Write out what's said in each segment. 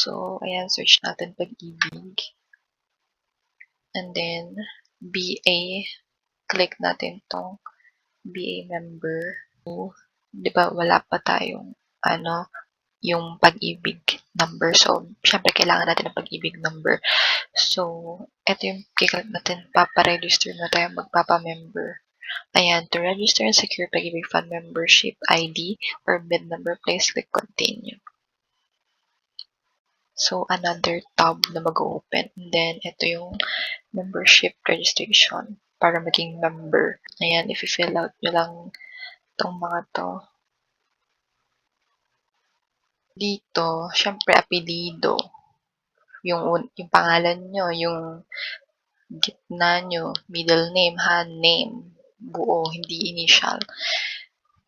So, ayan, search natin pag-ibig. And then, BA, click natin tong BA member. So, di ba wala pa tayong, yung pag-ibig number. So, syempre, kailangan natin ng pag-ibig number. So, ito yung kiklik natin, paparegister na tayo, magpapa-member. Ayan, to register and secure pag-ibig fund membership ID or bid number, please click continue. So, another tab na mag-open. And then, ito yung membership registration para maging member. Ayan, if i-fill out nyo lang itong mga to. Dito, syempre, apelido. Yung pangalan nyo, yung gitna nyo, middle name, hand name, buo, hindi initial.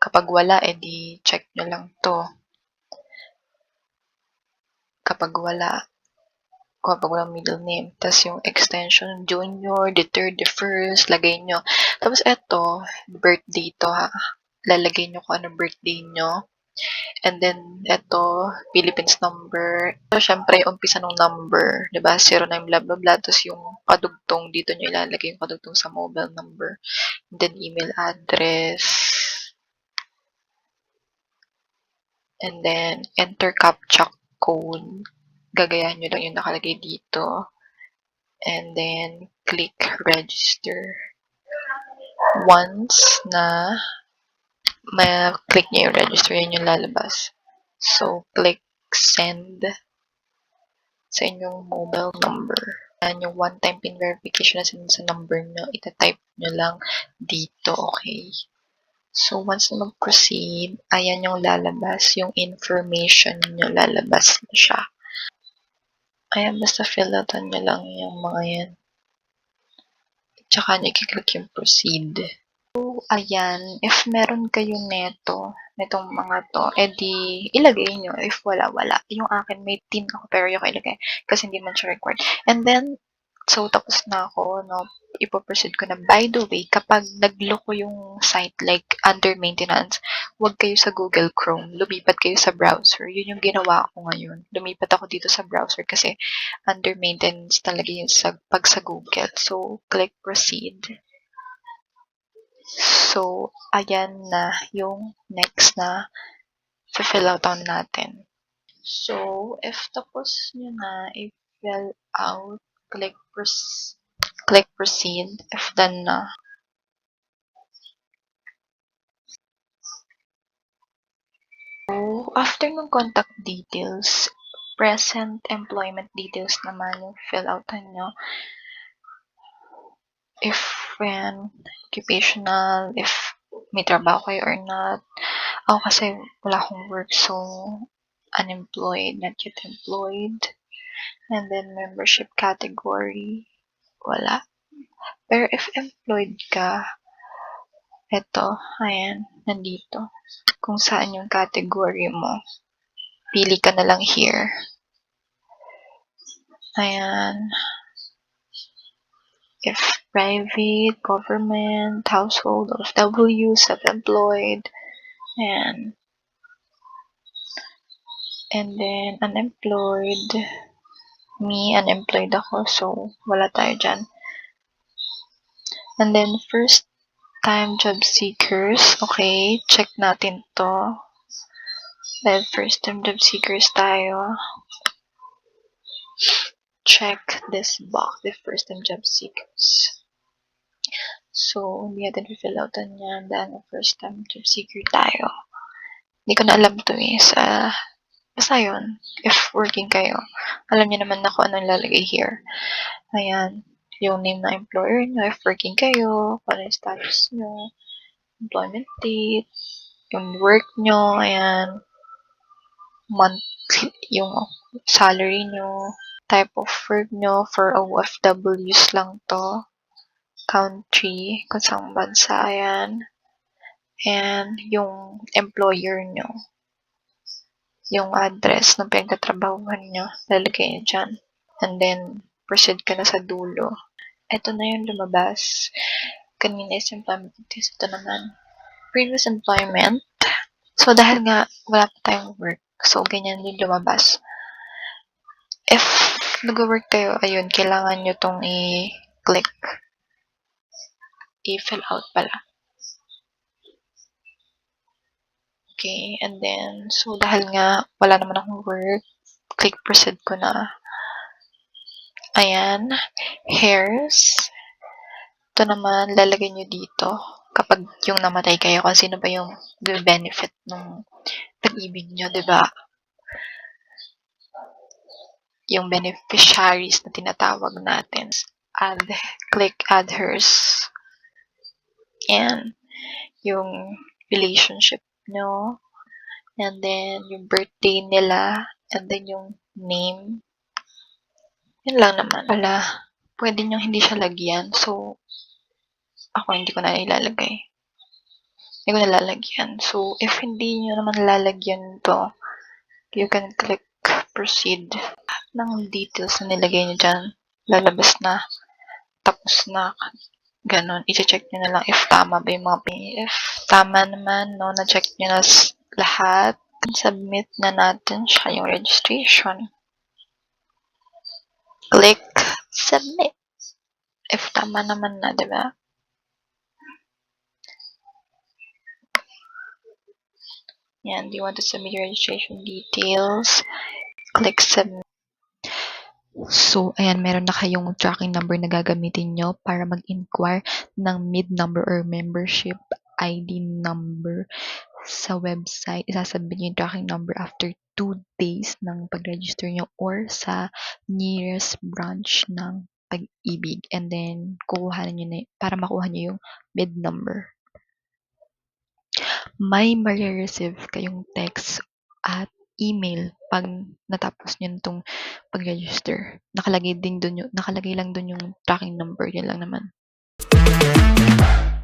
Kapag wala, edi check nyo lang to. Kapag walang middle name. Tapos yung extension, junior, the third, the first, lagay nyo. Tapos eto, birthday to ha. Lalagay nyo kung ano birthday nyo. And then, eto, Philippines number. So, syempre, umpisa ng number. Diba? 09 blah blah blah. Tapos yung kadugtong, dito nyo ilalagay yung kadugtong sa mobile number. And then, email address. And then, enter CAPTCHA code. Gagayahin nyo lang yung nakalagay dito. And then, click register. Once na ma-click nyo yung register, yun yung lalabas. So, click send sa inyong mobile number. Yan yung one-time PIN verification na sa number nyo. Ita-type nyo lang dito, okay? So, once na mag-proceed, ayan yung lalabas. Yung information nyo, lalabas na siya. Ayan, basta fill out nyo lang yung mga yan. Tsaka nyo i-click yung proceed. So, ayan, if meron kayo netong mga to, edi ilagay nyo. If wala. Yung akin, may tin ako, pero yung ilagay kasi hindi man siya required. And then, so, tapos na ako, no? Ipoproceed ko na. By the way, kapag nagloko yung site, like, under maintenance, huwag kayo sa Google Chrome. Lumipat kayo sa browser. Yun yung ginawa ko ngayon. Lumipat ako dito sa browser kasi under maintenance talaga yung pag sa Google. So, click proceed. So, ayan na yung next na fill out natin. So, if tapos nyo na i-fill out, click proceed. If done na. So, after ng contact details, present employment details naman yung fill out nyo. If occupational, if may trabaho kayo or not. Ako kasi wala akong work, so unemployed, not yet employed. And then membership category, wala. Pero if employed ka, eto, ayan, nandito. Kung saan yung category mo. Pili ka na lang here. Ayan. If private, government, household, OFW, self-employed, ayan. And then, unemployed. Me, unemployed ako, so wala tayo dyan. And then, first time job seekers. Okay, check natin to. Dahil first time job seekers tayo. Check this box, the first time job seekers. So, hindi natin fill out yan dahil first time job seeker tayo. Hindi ko na alam to eh. Basta yun. If working kayo, alam niyo naman na kung anong lalagay here. Ayan. Yung name ng employer nyo, if working kayo, kung ano yung status nyo, employment date, yung work nyo, ayan, monthly, yung salary nyo, type of work nyo, for OFWs lang to, country, kung saan bansa, ayan, and yung employer nyo, yung address ng pinagtatrabahuhan nyo, lalagay nyo dyan, and then, proceed ka na sa dulo. Ito na yung lumabas. Kanina is employment details. Ito naman. Previous employment. So, dahil nga wala pa tayong work, so, ganyan yung lumabas. If nag-wo-work kayo, ayun, kailangan nyo 'tong i-click, i-fill out pala. Okay, and then, so dahil nga wala naman akong work, click proceed ko na. Ayan, hairs. Ito naman, lalagay nyo dito kapag yung namatay kayo, kung sino ba yung benefit ng pag-ibig nyo, di ba? Yung beneficiaries na tinatawag natin. Click add hers. And yung relationship nyo, and then yung birthday nila, and then yung name. Yun lang naman. Wala, pwede nyo hindi siya lagyan. So, ako hindi ko na ilalagay. Hindi ko nalalagyan. So, if hindi nyo naman lalagyan to, you can click proceed. Ng details na nilagay nyo dyan, lalabas na, tapos na, ganun. I-check nyo na lang if tama ba yung mga if tama naman, no, na-check nyo na lahat. Submit na natin siya yung registration. Click submit. If tama naman na, di ba? Yan, do you want to submit your registration details? Click submit. So, ayan, meron na kayong tracking number na gagamitin nyo para mag-inquire ng MID number or membership ID number sa website. Isasabit nyo yung tracking number after 2 days ng pag-register nyo or sa nearest branch ng Pag-ibig. And then, kukuhanin nyo na para makuha nyo yung MID number. May marireceive kayong text at email pag natapos nyo itong pag-register. Nakalagay lang dun yung tracking number. Yun lang naman.